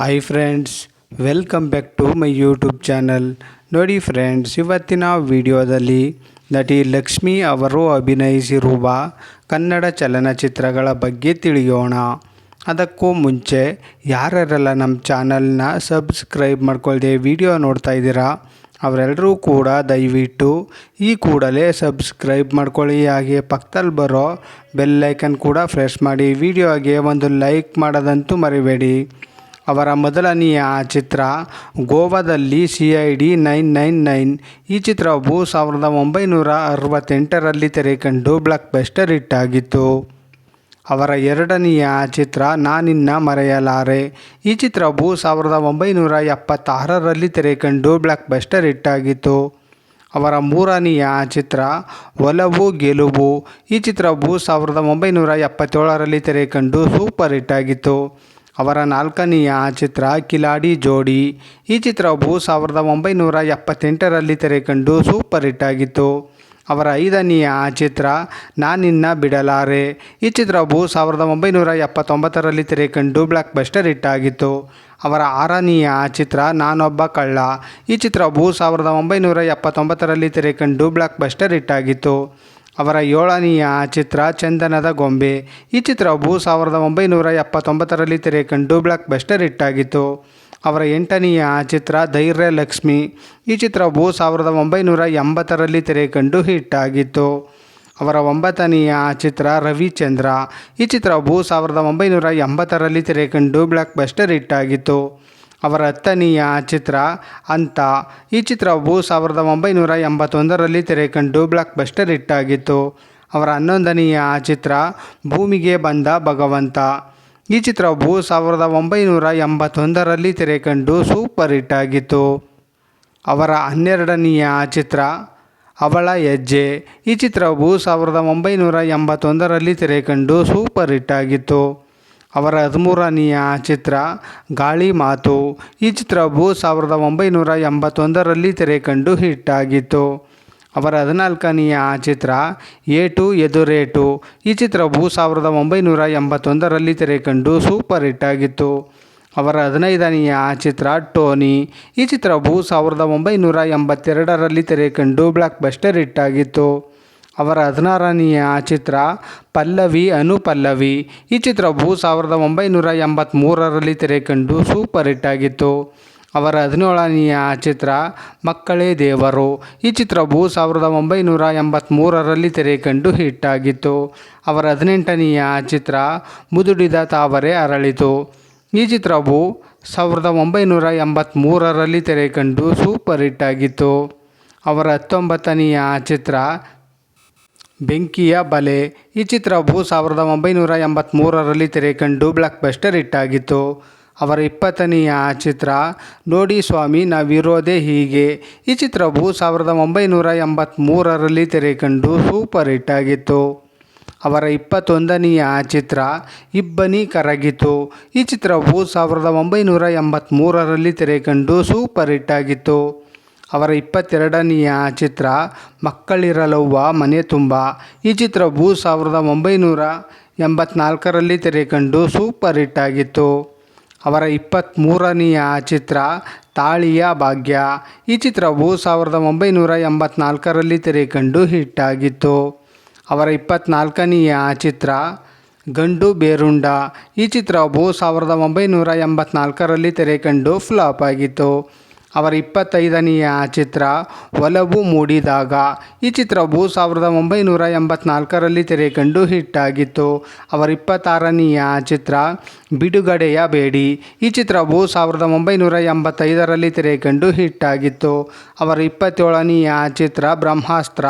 Hi friends, welcome back to my YouTube channel. ನೋಡಿ friends, ಇವತ್ತಿನ ವಿಡಿಯೋದಲ್ಲಿ ನಟಿ ಲಕ್ಷ್ಮಿ ಅವರು ಅಭಿನಯಿಸಿರುವ ಕನ್ನಡ ಚಲನಚಿತ್ರಗಳ ಬಗ್ಗೆ ತಿಳಿಯೋಣ. ಅದಕ್ಕೂ ಮುಂಚೆ ಯಾರೆಲ್ಲ ನಮ್ಮ ಚಾನಲ್ನ ಸಬ್ಸ್ಕ್ರೈಬ್ ಮಾಡ್ಕೊಳ್ಳದೆ ವಿಡಿಯೋ ನೋಡ್ತಾ ಇದ್ದೀರಾ ಅವರೆಲ್ಲರೂ ಕೂಡ ದಯವಿಟ್ಟು ಈ ಕೂಡಲೇ ಸಬ್ಸ್ಕ್ರೈಬ್ ಮಾಡ್ಕೊಳ್ಳಿ. ಹಾಗೆ ಪಕ್ಕದಲ್ಲಿ ಬರೋ ಬೆಲ್ಲೈಕನ್ ಕೂಡ ಪ್ರೆಸ್ ಮಾಡಿ. ವಿಡಿಯೋಗೆ ಒಂದು ಲೈಕ್ ಮಾಡೋದಂತೂ ಮರಿಬೇಡಿ. ಅವರ ಮೊದಲನೆಯ ಚಿತ್ರ ಗೋವಾದಲ್ಲಿ CID 999. ಈ ಚಿತ್ರವು 1968ರಲ್ಲಿ ತೆರೆಕಂಡು ಬ್ಲಾಕ್ ಬಸ್ಟರ್ ಹಿಟ್ ಆಗಿತ್ತು. ಅವರ ಎರಡನೆಯ ಚಿತ್ರ ನಾನಿನ್ನ ಮರೆಯಲಾರೆ. ಈ ಚಿತ್ರವು 1976ರಲ್ಲಿ ತೆರೆಕಂಡು ಬ್ಲಾಕ್ ಬಸ್ಟರ್ ಹಿಟ್ ಆಗಿತ್ತು. ಅವರ ಮೂರನೆಯ ಚಿತ್ರ ಒಲವು ಗೆಲುವು. ಈ ಚಿತ್ರವು 1977ರಲ್ಲಿ ತೆರೆಕಂಡು ಸೂಪರ್ ಹಿಟ್ ಆಗಿತ್ತು. ಅವರ ನಾಲ್ಕನೆಯ ಚಿತ್ರ ಕಿಲಾಡಿ ಜೋಡಿ. ಈ ಚಿತ್ರವು 1978ರಲ್ಲಿ ತೆರೆಕಂಡು ಸೂಪರ್ ಹಿಟ್ ಆಗಿತ್ತು. ಅವರ ಐದನೆಯ ಚಿತ್ರ ನಾನಿನ್ನ ಬಿಡಲಾರೆ. ಈ ಚಿತ್ರವು 1979ರಲ್ಲಿ ತೆರೆಕಂಡು ಬ್ಲಾಕ್ ಬಸ್ಟರ್ ಹಿಟ್ ಆಗಿತ್ತು. ಅವರ ಆರನೆಯ ಚಿತ್ರ ನಾನೊಬ್ಬ ಕಳ್ಳ. ಈ ಚಿತ್ರವು 1979ರಲ್ಲಿ ತೆರೆಕಂಡು ಬ್ಲಾಕ್ ಬಸ್ಟರ್ ಹಿಟ್ ಆಗಿತ್ತು. ಅವರ ಏಳನೆಯ ಚಿತ್ರ ಚಂದನದ ಗೊಂಬೆ. ಈ ಚಿತ್ರವು 1979ರಲ್ಲಿ ತೆರೆಕಂಡು ಬ್ಲಾಕ್ ಬಸ್ಟರ್ ಹಿಟ್ ಆಗಿತ್ತು. ಅವರ ಎಂಟನೆಯ ಚಿತ್ರ ಧೈರ್ಯ ಲಕ್ಷ್ಮಿ. ಈ ಚಿತ್ರವು 1980ರಲ್ಲಿ ತೆರೆಕಂಡು ಹಿಟ್ ಆಗಿತ್ತು. ಅವರ ಒಂಬತ್ತನೆಯ ಚಿತ್ರ ರವಿಚಂದ್ರ. ಈ ಚಿತ್ರವು 1980ರಲ್ಲಿ ತೆರೆಕಂಡು ಬ್ಲಾಕ್ ಬಸ್ಟರ್ ಹಿಟ್ ಆಗಿತ್ತು. ಅವರ ಹತ್ತನೆಯ ಚಿತ್ರ ಅಂತ. ಈ ಚಿತ್ರವು 1981ರಲ್ಲಿ ತೆರೆಕಂಡು ಬ್ಲಾಕ್ ಬಸ್ಟರ್ ಹಿಟ್ ಆಗಿತ್ತು. ಅವರ ಹನ್ನೊಂದನೆಯ ಚಿತ್ರ ಭೂಮಿಗೆ ಬಂದ ಭಗವಂತ. ಈ ಚಿತ್ರವು 1981ರಲ್ಲಿ ತೆರೆಕಂಡು ಸೂಪರ್ ಹಿಟ್ ಆಗಿತ್ತು. ಅವರ ಹನ್ನೆರಡನೆಯ ಚಿತ್ರ ಅವಳ ಹೆಜ್ಜೆ. ಈ ಚಿತ್ರವು 1981ರಲ್ಲಿ ತೆರೆಕಂಡು ಸೂಪರ್ ಹಿಟ್ ಆಗಿತ್ತು. ಅವರ ಹದಿಮೂರನೆಯ ಚಿತ್ರ ಗಾಳಿ ಮಾತು. ಈ ಚಿತ್ರವು 1981ರಲ್ಲಿ ತೆರೆಕಂಡು ಹಿಟ್ ಆಗಿತ್ತು. ಅವರ ಹದಿನಾಲ್ಕನೆಯ ಚಿತ್ರ ಏಟು ಎದುರೇಟು. ಈ ಚಿತ್ರವು 1981ರಲ್ಲಿ ತೆರೆಕಂಡು ಸೂಪರ್ ಹಿಟ್ ಆಗಿತ್ತು. ಅವರ ಹದಿನೈದನೆಯ ಚಿತ್ರ ಟೋನಿ. ಈ ಚಿತ್ರವು 1982ರಲ್ಲಿ ತೆರೆಕಂಡು ಬ್ಲಾಕ್ ಬಸ್ಟರ್ ಹಿಟ್ ಆಗಿತ್ತು. ಅವರ ಹದಿನಾರನೆಯ ಚಿತ್ರ ಪಲ್ಲವಿ ಅನುಪಲ್ಲವಿ. ಈ ಚಿತ್ರವು 1983ರಲ್ಲಿ ತೆರೆಕಂಡು ಸೂಪರ್ ಹಿಟ್ ಆಗಿತ್ತು. ಅವರ ಹದಿನೇಳನೆಯ ಚಿತ್ರ ಮಕ್ಕಳೇ ದೇವರು. ಈ ಚಿತ್ರವು 1983ರಲ್ಲಿ ತೆರೆಕಂಡು ಹಿಟ್ ಆಗಿತ್ತು. ಅವರ ಹದಿನೆಂಟನೆಯ ಚಿತ್ರ ಮುದುಡಿದ ತಾವರೆ ಅರಳಿತು. ಈ ಚಿತ್ರವು 1983ರಲ್ಲಿ ತೆರೆಕಂಡು ಸೂಪರ್ ಹಿಟ್ ಆಗಿತ್ತು. ಅವರ 19ನೆಯ ಚಿತ್ರ ಬೆಂಕಿಯ ಬಲೆ. ಈ ಚಿತ್ರವು 1983ರಲ್ಲಿ ತೆರೆಕಂಡು ಬ್ಲಾಕ್ ಬಸ್ಟರ್ ಹಿಟ್ ಆಗಿತ್ತು. ಅವರ 20ನೆಯ ಚಿತ್ರ ನೋಡಿ ಸ್ವಾಮಿ ನಾವಿರೋದೇ ಹೀಗೆ. ಈ ಚಿತ್ರವು 1983ರಲ್ಲಿ ತೆರೆಕಂಡು ಸೂಪರ್ ಹಿಟ್ ಆಗಿತ್ತು. ಅವರ 21ನೆಯ ಚಿತ್ರ ಇಬ್ಬನಿ ಕರಗಿತು. ಈ ಚಿತ್ರವು 1983ರಲ್ಲಿ ತೆರೆಕಂಡು ಸೂಪರ್ ಹಿಟ್ ಆಗಿತ್ತು. ಅವರ 22ನೆಯ ಚಿತ್ರ ಮಕ್ಕಳಿರಲವ್ವ ಮನೆ ತುಂಬ. ಈ ಚಿತ್ರವು 1984ರಲ್ಲಿ ತೆರೆಕಂಡು ಸೂಪರ್ ಹಿಟ್ ಆಗಿತ್ತು. ಅವರ 23ನೆಯ ಚಿತ್ರ ತಾಳಿಯ ಭಾಗ್ಯ. ಈ ಚಿತ್ರವು 1984ರಲ್ಲಿ ತೆರೆಕಂಡು ಹಿಟ್ ಆಗಿತ್ತು. ಅವರ 24ನೆಯ ಚಿತ್ರ ಗಂಡು ಬೇರುಂಡ. ಈ ಚಿತ್ರವು 1984ರಲ್ಲಿ ತೆರೆಕಂಡು ಫ್ಲಾಪ್ ಆಗಿತ್ತು. ಅವರ 25ನೆಯ ಚಿತ್ರ ಒಲವು ಮೂಡಿದಾಗ. ಈ ಚಿತ್ರವು 1984ರಲ್ಲಿ ತೆರೆಕಂಡು ಹಿಟ್ ಆಗಿತ್ತು. ಅವರ 26ನೆಯ ಚಿತ್ರ ಬಿಡುಗಡೆಯ ಬೇಡಿ. ಈ ಚಿತ್ರವು 1985ರಲ್ಲಿ ತೆರೆಕಂಡು ಹಿಟ್ ಆಗಿತ್ತು. ಅವರ 27ನೆಯ ಚಿತ್ರ ಬ್ರಹ್ಮಾಸ್ತ್ರ.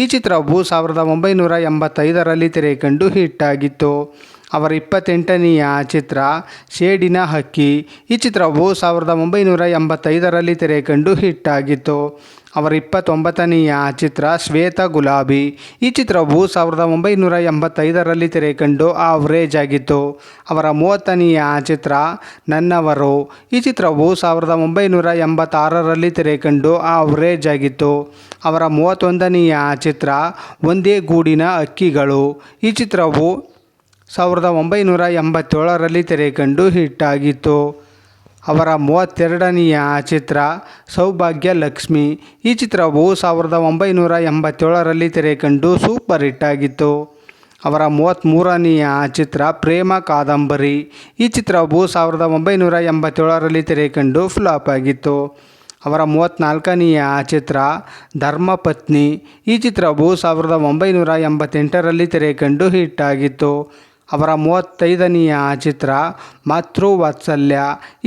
ಈ ಚಿತ್ರವು 1985ರಲ್ಲಿ ತೆರೆಕಂಡು ಹಿಟ್ ಆಗಿತ್ತು. ಅವರ 28ನೆಯ ಚಿತ್ರ ಸೇಡಿನ ಹಕ್ಕಿ. ಈ ಚಿತ್ರವು 1985ರಲ್ಲಿ ತೆರೆಕಂಡು ಹಿಟ್ ಆಗಿತ್ತು. ಅವರ 29ನೆಯ ಚಿತ್ರ ಶ್ವೇತ ಗುಲಾಬಿ. ಈ ಚಿತ್ರವು 1985ರಲ್ಲಿ ತೆರೆಕಂಡು ಆವ್ರೇಜ್ ಆಗಿತ್ತು. ಅವರ 30ನೆಯ ಚಿತ್ರ ನನ್ನವರು. ಈ ಚಿತ್ರವು 1986ರಲ್ಲಿ ತೆರೆಕಂಡು ಆವ್ರೇಜ್ ಆಗಿತ್ತು. ಅವರ 31ನೆಯ ಚಿತ್ರ ಒಂದೇ ಗೂಡಿನ ಹಕ್ಕಿಗಳು. ಈ ಚಿತ್ರವು 1987ರಲ್ಲಿ ತೆರೆಕಂಡು ಹಿಟ್ ಆಗಿತ್ತು. ಅವರ 32ನೆಯ ಚಿತ್ರ ಸೌಭಾಗ್ಯ ಲಕ್ಷ್ಮಿ. ಈ ಚಿತ್ರವು 1987ರಲ್ಲಿ ತೆರೆ ಕಂಡು ಸೂಪರ್ ಹಿಟ್ ಆಗಿತ್ತು. ಅವರ 33ನೆಯ ಚಿತ್ರ ಪ್ರೇಮ ಕಾದಂಬರಿ. ಈ ಚಿತ್ರವು 1987ರಲ್ಲಿ ತೆರೆ ಕಂಡು ಫ್ಲಾಪ್ ಆಗಿತ್ತು. ಅವರ 34ನೆಯ ಚಿತ್ರ ಧರ್ಮಪತ್ನಿ. ಈ ಚಿತ್ರವು 1988ರಲ್ಲಿ ತೆರೆ ಕಂಡು ಹಿಟ್ ಆಗಿತ್ತು. ಅವರ 35ನೆಯ ಚಿತ್ರ ಮಾತೃವಾತ್ಸಲ್ಯ.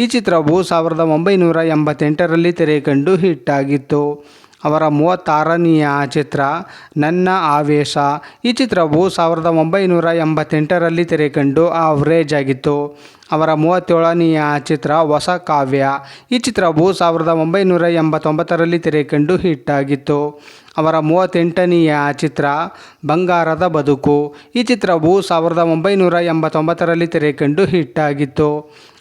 ಈ ಚಿತ್ರವು 1988ರಲ್ಲಿ ತೆರೆ ಕಂಡು ಹಿಟ್ ಆಗಿತ್ತು. ಅವರ 36ನೆಯ ಚಿತ್ರ ನನ್ನ ಆವೇಶ. ಈ ಚಿತ್ರವು 1988ರಲ್ಲಿ ತೆರೆ ಕಂಡು ಆವ್ರೇಜ್ ಆಗಿತ್ತು. ಅವರ 37ನೆಯ ಚಿತ್ರ ಹೊಸ ಕಾವ್ಯ. ಈ ಚಿತ್ರವು 1989ರಲ್ಲಿ ತೆರೆ ಕಂಡು ಹಿಟ್ ಆಗಿತ್ತು. ಅವರ 38ನೆಯ ಚಿತ್ರ ಬಂಗಾರದ ಬದುಕು. ಈ ಚಿತ್ರವು 1989ರಲ್ಲಿ ತೆರೆ ಕಂಡು ಹಿಟ್ ಆಗಿತ್ತು.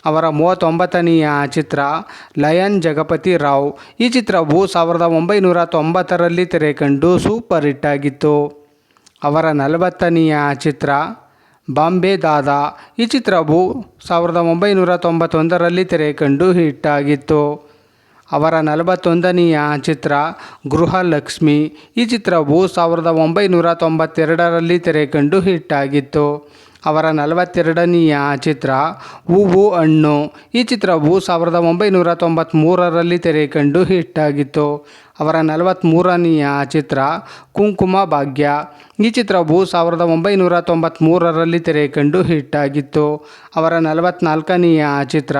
ಅವರ 39ನೆಯ ಚಿತ್ರ ಲಯನ್ ಜಗಪತಿ ರಾವ್. ಈ ಚಿತ್ರವು 1990ರಲ್ಲಿ ತೆರೆ ಕಂಡು ಸೂಪರ್ ಹಿಟ್ ಆಗಿತ್ತು. ಅವರ 40ನೆಯ ಚಿತ್ರ ಬಾಂಬೆ ದಾದಾ. ಈ ಚಿತ್ರವು 1991ರಲ್ಲಿ ತೆರೆ ಕಂಡು ಹಿಟ್ ಆಗಿತ್ತು. ಅವರ 41ನೆಯ ಚಿತ್ರ ಗೃಹಲಕ್ಷ್ಮಿ. ಈ ಚಿತ್ರವು 1992ರಲ್ಲಿ ತೆರೆ ಕಂಡು ಹಿಟ್ ಆಗಿತ್ತು. ಅವರ 42ನೆಯ ಚಿತ್ರ ಹೂವು ಹಣ್ಣು. ಈ ಚಿತ್ರವು 1993ರಲ್ಲಿ ತೆರೆ ಕಂಡು ಹಿಟ್ ಆಗಿತ್ತು. ಅವರ 43ನೆಯ ಚಿತ್ರ ಕುಂಕುಮ ಭಾಗ್ಯ. ಈ ಚಿತ್ರವು 1993ರಲ್ಲಿ ತೆರೆ ಕಂಡು ಹಿಟ್ ಆಗಿತ್ತು. ಅವರ 44ನೆಯ ಚಿತ್ರ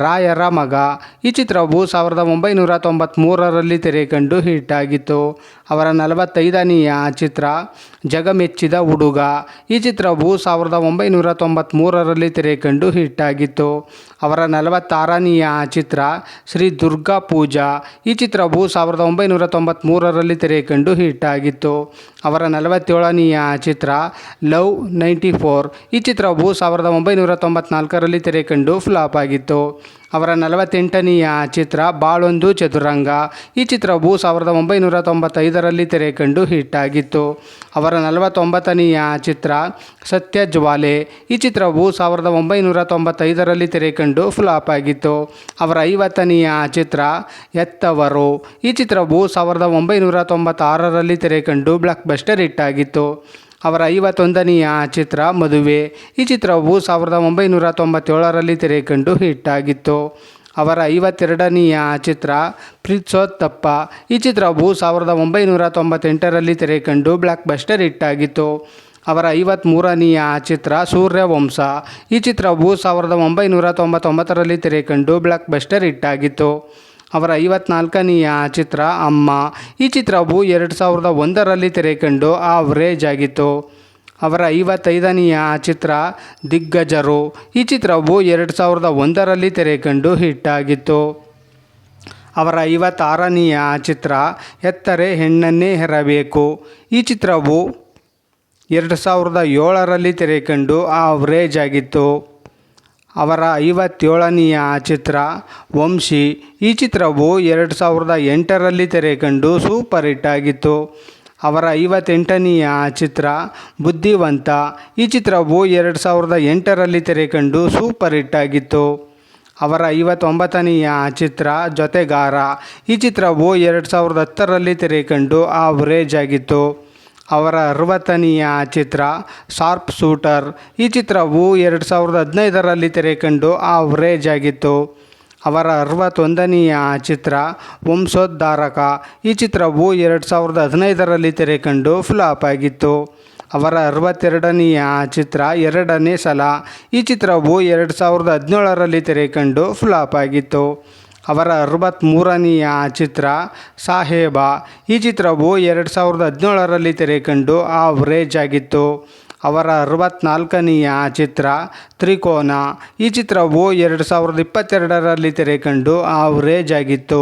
ರಾಯರ ಮಗ. ಈ ಚಿತ್ರವು 1993ರಲ್ಲಿ ತೆರೆ ಕಂಡು ಹಿಟ್ ಆಗಿತ್ತು. ಅವರ 45ನೆಯ ಚಿತ್ರ ಜಗಮೆಚ್ಚಿದ ಹುಡುಗ. ಈ ಚಿತ್ರವು 1993ರಲ್ಲಿ ತೆರೆ ಕಂಡು ಹಿಟ್ ಆಗಿತ್ತು. ಅವರ 46ನೆಯ ಚಿತ್ರ ಶ್ರೀ ದುರ್ಗಾ ಪೂಜಾ. ಈ ಚಿತ್ರವು 1993ರಲ್ಲಿ ತೆರೆ ಕಂಡು ಹಿಟ್ ಆಗಿತ್ತು. ಅವರ 47ನೆಯ ಚಿತ್ರ ಲವ್ 94. ಈ ಚಿತ್ರವು 1994ರಲ್ಲಿ ತೆರೆ ಕಂಡು ಫ್ಲಾಪ್ ಆಗಿತ್ತು. ಅವರ 48ನೆಯ ಚಿತ್ರ ಬಾಳೊಂದು ಚದುರಂಗ. ಈ ಚಿತ್ರವು 1995ರಲ್ಲಿ ತೆರೆ ಕಂಡು ಹಿಟ್ ಆಗಿತ್ತು. ಅವರ 49ನೆಯ ಚಿತ್ರ ಸತ್ಯಜ್ವಾಲೆ. ಈ ಚಿತ್ರವು 1995ರಲ್ಲಿ ತೆರೆ ಕಂಡು ಫ್ಲಾಪ್ ಆಗಿತ್ತು. ಅವರ 50ನೆಯ ಚಿತ್ರ ಎತ್ತವರು. ಈ ಚಿತ್ರವು 1996ರಲ್ಲಿ ತೆರೆ ಕಂಡು ಬ್ಲಾಕ್ ಬಸ್ಟರ್ ಹಿಟ್ ಆಗಿತ್ತು. ಅವರ 51ನೆಯ ಚಿತ್ರ ಮದುವೆ. ಈ ಚಿತ್ರವು 1997ರಲ್ಲಿ ತೆರೆ ಕಂಡು ಹಿಟ್ ಆಗಿತ್ತು. ಅವರ 52ನೆಯ ಚಿತ್ರ ಪ್ರೀತ್ಸೋತ್ತಪ್ಪ. ಈ ಚಿತ್ರವು 1998ರಲ್ಲಿ ತೆರೆ ಕಂಡು ಬ್ಲಾಕ್ ಬಸ್ಟರ್ ಹಿಟ್ ಆಗಿತ್ತು. ಅವರ 53ನೆಯ ಚಿತ್ರ ಸೂರ್ಯವಂಶ. ಈ ಚಿತ್ರವು 1999ರಲ್ಲಿ ತೆರೆ ಕಂಡು ಬ್ಲಾಕ್ ಬಸ್ಟರ್ ಹಿಟ್ ಆಗಿತ್ತು. ಅವರ 54ನೆಯ ಚಿತ್ರ ಅಮ್ಮ. ಈ ಚಿತ್ರವು 2001ರಲ್ಲಿ ತೆರೆ ಕಂಡು ಆವ್ರೇಜ್ ಆಗಿತ್ತು. ಅವರ 55ನೆಯ ಚಿತ್ರ ದಿಗ್ಗಜರು. ಈ ಚಿತ್ರವು 2001ರಲ್ಲಿ ತೆರೆ ಕಂಡು ಹಿಟ್ ಆಗಿತ್ತು. ಅವರ 56ನೆಯ ಚಿತ್ರ ಎತ್ತರೆ ಹೆಣ್ಣನ್ನೇ ಹೆರಬೇಕು. ಈ ಚಿತ್ರವು 2007ರಲ್ಲಿ ತೆರೆ ಕಂಡು ಆವ್ರೇಜ್ ಆಗಿತ್ತು. ಅವರ 57ನೆಯ ಚಿತ್ರ ವಂಶಿ. ಈ ಚಿತ್ರವು 2008ರಲ್ಲಿ ತೆರೆ ಕಂಡು ಸೂಪರ್ ಹಿಟ್ ಆಗಿತ್ತು. ಅವರ 58ನೆಯ ಚಿತ್ರ ಬುದ್ಧಿವಂತ. ಈ ಚಿತ್ರವು 2008ರಲ್ಲಿ ತೆರೆ ಕಂಡು ಸೂಪರ್ ಹಿಟ್ ಆಗಿತ್ತು. ಅವರ 59ನೆಯ ಚಿತ್ರ ಜೊತೆಗಾರ. ಈ ಚಿತ್ರವು 2010ರಲ್ಲಿ ತೆರೆ ಕಂಡು ಆವ್ರೇಜ್ ಆಗಿತ್ತು. ಅವರ 60ನೆಯ ಚಿತ್ರ ಶಾರ್ಪ್ ಶೂಟರ್. ಈ ಚಿತ್ರವು 2015ರಲ್ಲಿ ತೆರೆ ಕಂಡು ಆವ್ರೇಜ್ ಆಗಿತ್ತು. ಅವರ 61ನೆಯ ಚಿತ್ರ ವಂಶೋದ್ಧಾರಕ. ಈ ಚಿತ್ರವು 2015ರಲ್ಲಿ ತೆರೆ ಕಂಡು ಫ್ಲಾಪ್ ಆಗಿತ್ತು. ಅವರ 62ನೆಯ ಚಿತ್ರ ಎರಡನೇ ಸಲ. ಈ ಚಿತ್ರವು 2017ರಲ್ಲಿ ತೆರೆ ಕಂಡು ಫ್ಲಾಪ್ ಆಗಿತ್ತು. ಅವರ 63ನೆಯ ಚಿತ್ರ ಸಾಹೇಬ. ಈ ಚಿತ್ರವು 2017ರಲ್ಲಿ ತೆರೆ ಕಂಡು ಆವ್ರೇಜ್ ಆಗಿತ್ತು. ಅವರ 64ನೆಯ ಚಿತ್ರ ತ್ರಿಕೋನ. ಈ ಚಿತ್ರವು 2022ರಲ್ಲಿ ತೆರೆ ಕಂಡು ಆವ್ರೇಜ್ ಆಗಿತ್ತು.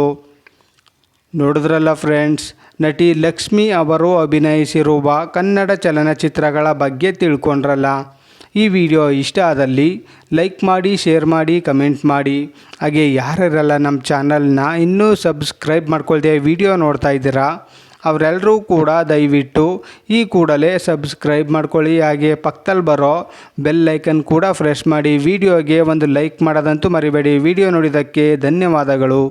ನೋಡಿದ್ರಲ್ಲ ಫ್ರೆಂಡ್ಸ್, ನಟಿ ಲಕ್ಷ್ಮಿ ಅವರು ಅಭಿನಯಿಸಿರುವ ಕನ್ನಡ ಚಲನಚಿತ್ರಗಳ ಬಗ್ಗೆ ತಿಳ್ಕೊಂಡ್ರಲ್ಲ. ಈ ವಿಡಿಯೋ ಇಷ್ಟ ಆದಲ್ಲಿ ಲೈಕ್ ಮಾಡಿ, ಶೇರ್ ಮಾಡಿ, ಕಮೆಂಟ್ ಮಾಡಿ. ಹಾಗೆ ಯಾರ್ಯಾರೆಲ್ಲ ನಮ್ಮ ಚಾನಲ್ನ ಇನ್ನೂ ಸಬ್ಸ್ಕ್ರೈಬ್ ಮಾಡ್ಕೊಳ್ದೆ ವಿಡಿಯೋ ನೋಡ್ತಾ ಇದ್ದೀರಾ ಅವರೆಲ್ಲರೂ ಕೂಡ ದಯವಿಟ್ಟು ಈ ಕೂಡಲೇ ಸಬ್ಸ್ಕ್ರೈಬ್ ಮಾಡ್ಕೊಳ್ಳಿ. ಹಾಗೆ ಪಕ್ಕದಲ್ಲಿ ಬರೋ ಬೆಲ್ ಐಕನ್ ಕೂಡ ಪ್ರೆಸ್ ಮಾಡಿ. ವಿಡಿಯೋಗೆ ಒಂದು ಲೈಕ್ ಮಾಡೋದಂತೂ ಮರಿಬೇಡಿ. ವಿಡಿಯೋ ನೋಡಿದ್ದಕ್ಕೆ ಧನ್ಯವಾದಗಳು.